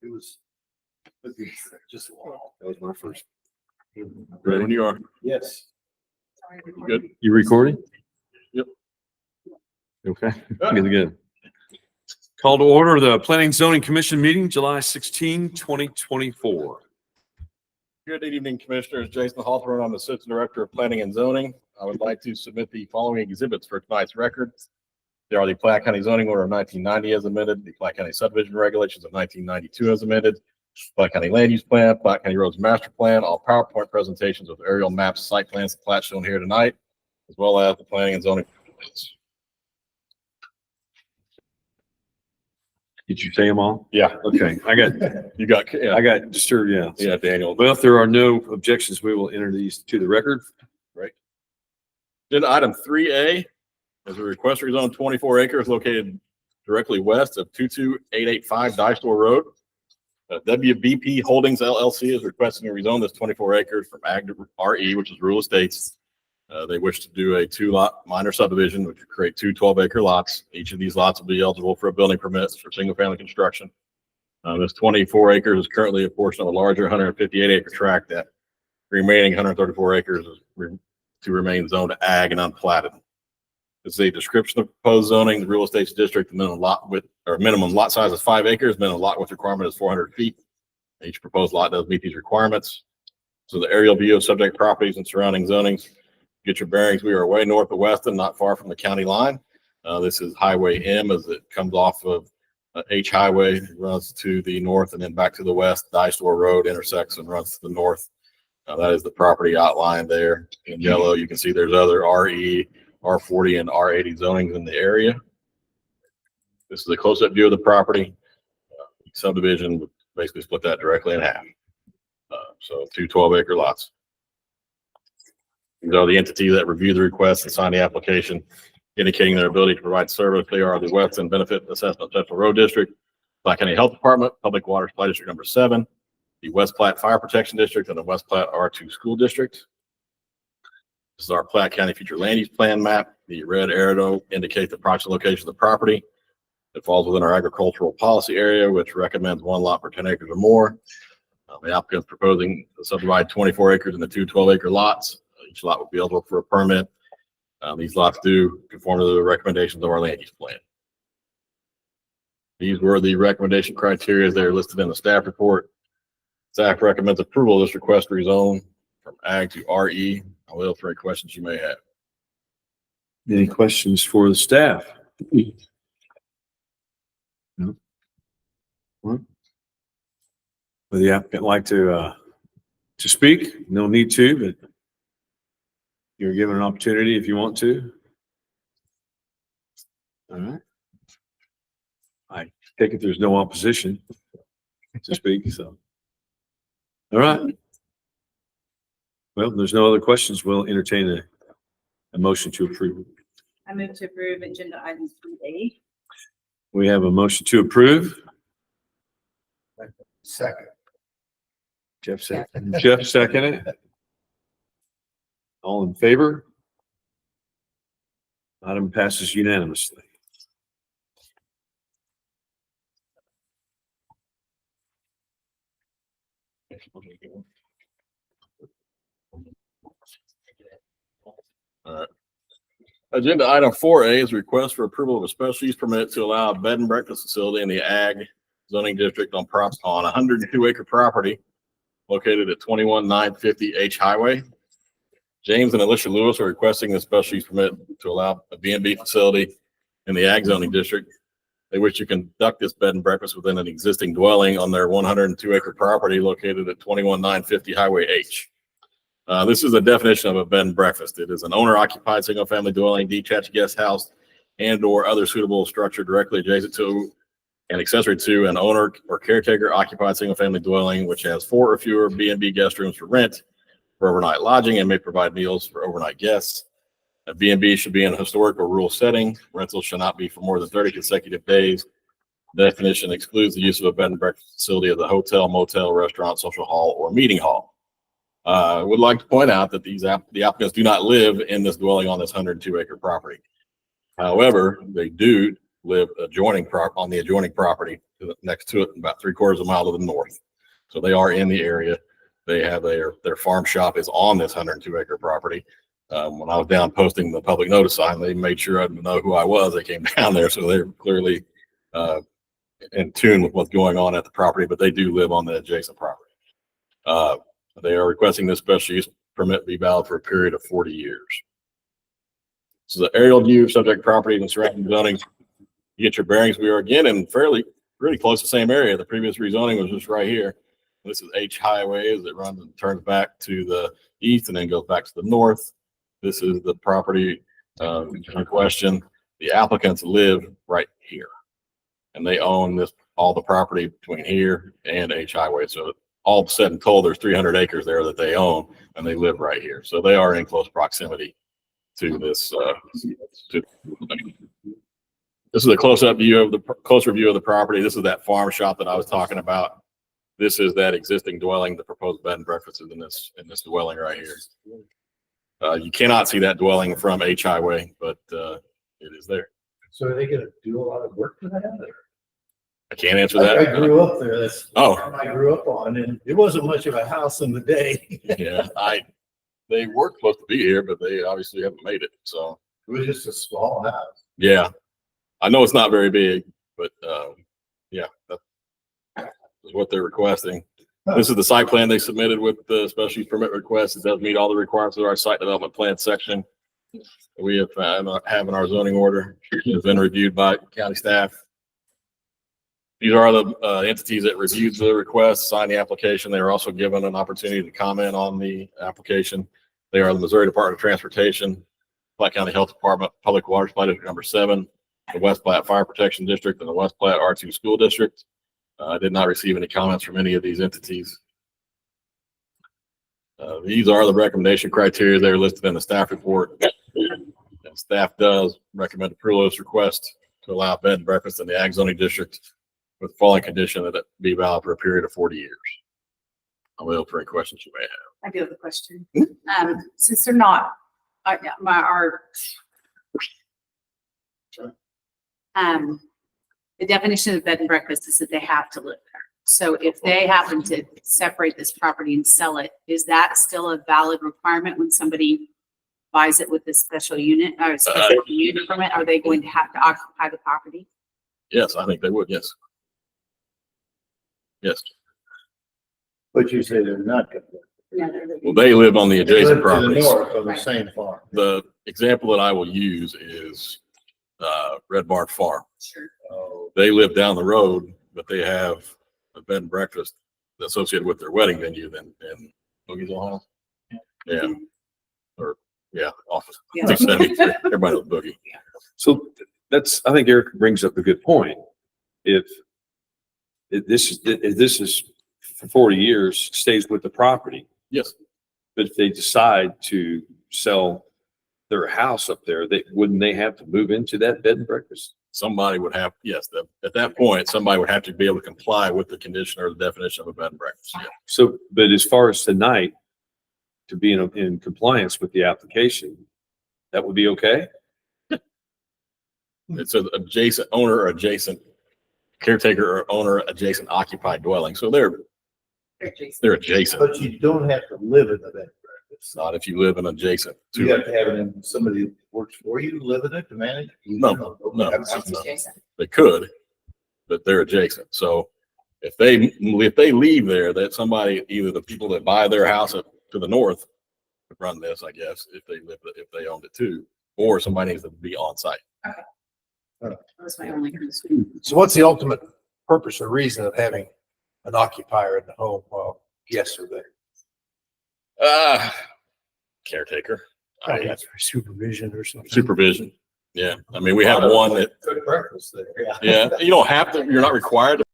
It was just that was my first. Ready when you are. Yes. You good? You recording? Yep. Okay, good. Call to order the Planning and Zoning Commission meeting, July 16, 2024. Good evening, Commissioners. Jason Hawthorne. I'm Assistant Director of Planning and Zoning. I would like to submit the following exhibits for tonight's record. They are the Platte County Zoning Order of 1990 as amended, the Platte County Subdivision Regulations of 1992 as amended, Platte County Land Use Plan, Platte County Roads Master Plan, all PowerPoint presentations with aerial maps, site plans, and plat shown here tonight, as well as the Planning and Zoning. Did you say them all? Yeah, Okay, I got disturbed, yeah. yeah, Daniel. Well, if there are no objections, we will enter these to the record. Agenda item 3A is a request to rezone 24 acres located directly west of 22885 Diceville Road. WBP Holdings LLC is requesting to rezone this 24 acres from Ag to RE, which is rural estates. They wish to do a 2-lot minor subdivision, which would create 2 12-acre lots. Each of these lots will be eligible for a building permit for single-family construction. This 24 acres is currently a portion of a larger 158-acre tract. That remaining 134 acres is to remain zoned ag and unplatted. This is a description of proposed zoning. The real estate district, the minimum lot width or minimum lot size is 5 acres. Minimum lot width requirement is 400 feet. Each proposed lot does meet these requirements. So the aerial view of subject properties and surrounding zonings. Get your bearings. We are way north of Weston, not far from the county line. This is Highway M as it comes off of H Highway, runs to the north and then back to the west. Diceville Road intersects and runs to the north. That is the property outlined there in yellow. You can see there's other RE, R40, and R80 zonings in the area. This is a close-up view of the property. Subdivision would basically split that directly in half. So 2 12-acre lots. These are the entities that review the request and sign the application, indicating their ability to provide service. They are the Weston Benefit Assessment Central Road District, Platte County Health Department, Public Water Supply District number 7, the West Platte Fire Protection District, and the West Platte R2 School District. This is our Platte County Future Land Use Plan map. The red arrow indicates the approximate location of the property. It falls within our agricultural policy area, which recommends 1 lot per 10 acres or more. The applicant is proposing to subdivide 24 acres into 2 12-acre lots. Each lot will be eligible for a permit. These lots do conform to the recommendations of our land use plan. These were the recommendation criteria that are listed in the staff report. Staff recommends approval of this request to rezone from ag to RE. I'll answer any questions you may have. Any questions for the staff? No. Would the applicant like to speak? No need to, but you're given an opportunity if you want to. All right. I take it there's no opposition to speak, so. All right. Well, there's no other questions. We'll entertain a motion to approve. I move to approve agenda item 3A. We have a motion to approve. Second. Jeff seconded. All in favor? Item passes unanimously. All right. Agenda item 4A is a request for approval of a special use permit to allow a bed and breakfast facility in the ag zoning district on 102-acre property located at 21950 H Highway. James and Alicia Lewis are requesting a special use permit to allow a B&B facility in the ag zoning district. They wish to conduct this bed and breakfast within an existing dwelling on their 102-acre property located at 21950 Highway H. This is a definition of a bed and breakfast. It is an owner-occupied single-family dwelling, detached guest house, and/or other suitable structure directly adjacent to and accessory to an owner or caretaker occupied single-family dwelling, which has 4 or fewer B&B guest rooms for rent for overnight lodging and may provide meals for overnight guests. A B&B should be in a historic or rural setting. Rentals should not be for more than 30 consecutive days. The definition excludes the use of a bed and breakfast facility as a hotel, motel, restaurant, social hall, or meeting hall. I would like to point out that the applicants do not live in this dwelling on this 102-acre property. However, they do live on the adjoining property next to it, about 3/4 of a mile to the north. So they are in the area. They have their farm shop is on this 102-acre property. When I was down posting the public notice sign, they made sure I didn't know who I was. They came down there, so they're clearly in tune with what's going on at the property, but they do live on the adjacent property. They are requesting this special use permit be valid for a period of 40 years. So the aerial view of subject property and surrounding zoning, you get your bearings. We are again in pretty close to the same area. The previous rezoning was just right here. This is H Highway as it runs and turns back to the east and then goes back to the north. This is the property in question. The applicants live right here, and they own all the property between here and H Highway. So all said and told, there's 300 acres there that they own, and they live right here. So they are in close proximity to this. This is a closer view of the property. This is that farm shop that I was talking about. This is that existing dwelling. The proposed bed and breakfast is in this dwelling right here. You cannot see that dwelling from H Highway, but it is there. So are they gonna do a lot of work for that? Or? I can't answer I that. grew up there. That's the Oh. farm I grew up on, and it wasn't much of a house in the day. Yeah, they were supposed to be here, but they obviously haven't made it. So It was just a small house. yeah, I know it's not very big, but yeah, that is what they're requesting. This is the site plan they submitted with the special use permit request. It does meet all the requirements of our site development plan section. We have in our zoning order. It has been reviewed by county staff. These are the entities that reviewed the request, signed the application. They were also given an opportunity to comment on the application. They are the Missouri Department of Transportation, Platte County Health Department, Public Water Supply District number 7, the West Platte Fire Protection District, and the West Platte R2 School District. I did not receive any comments from any of these entities. These are the recommendation criteria. They're listed in the staff report. And staff does recommend approval of this request to allow bed and breakfast in the Ag Zoning District with the following condition that it be valid for a period of 40 years. I'm available for any questions you may have. I do have a question. Since they're not, the definition of bed and breakfast is that they have to live there. So if they happen to separate this property and sell it, is that still a valid requirement when somebody buys it with this special unit or special unit permit? Are they going to have to occupy the property? Yes, I think they would. Yes. Yes. But you say they're not gonna. Well, they live on the They adjacent live to the properties. north on the Right. same farm. The example that I will use is Red Barn Farm. Sure. Oh, They live down the road, but they have a bed and breakfast associated with their wedding venue in Boogie's Old House. Yeah. Or, yeah, office. Yeah. 673. Everybody knows Boogie. So I think Eric brings up a good point. If this is for 40 years, stays with the property, Yes. but if they decide to sell their house up there, wouldn't they have to move into that bed and breakfast? Somebody would have, yes, at that point, somebody would have to be able to comply with the condition or the definition of a bed and breakfast. Yeah. So, but as far as tonight, to be in compliance with the application, that would be okay? It's an adjacent owner or adjacent caretaker or owner adjacent occupied dwelling. So they're adjacent. but you don't have to live in the bed and It's breakfast. not if you live in adjacent You to have it. to have it in somebody that works for you, live in it to manage? No, no. Okay. They could, but they're adjacent. So if they leave there, that somebody, either the people that buy their house up to the north would run this, I guess, if they owned it too, or somebody needs to be on site. That's my only concern. So what's the ultimate purpose or reason of having an occupier in the home while guests are there? Caretaker. Probably that's for supervision or something. Supervision. Yeah. I mean, we have one that, Good breakfast there. yeah, you don't have to, you're not required to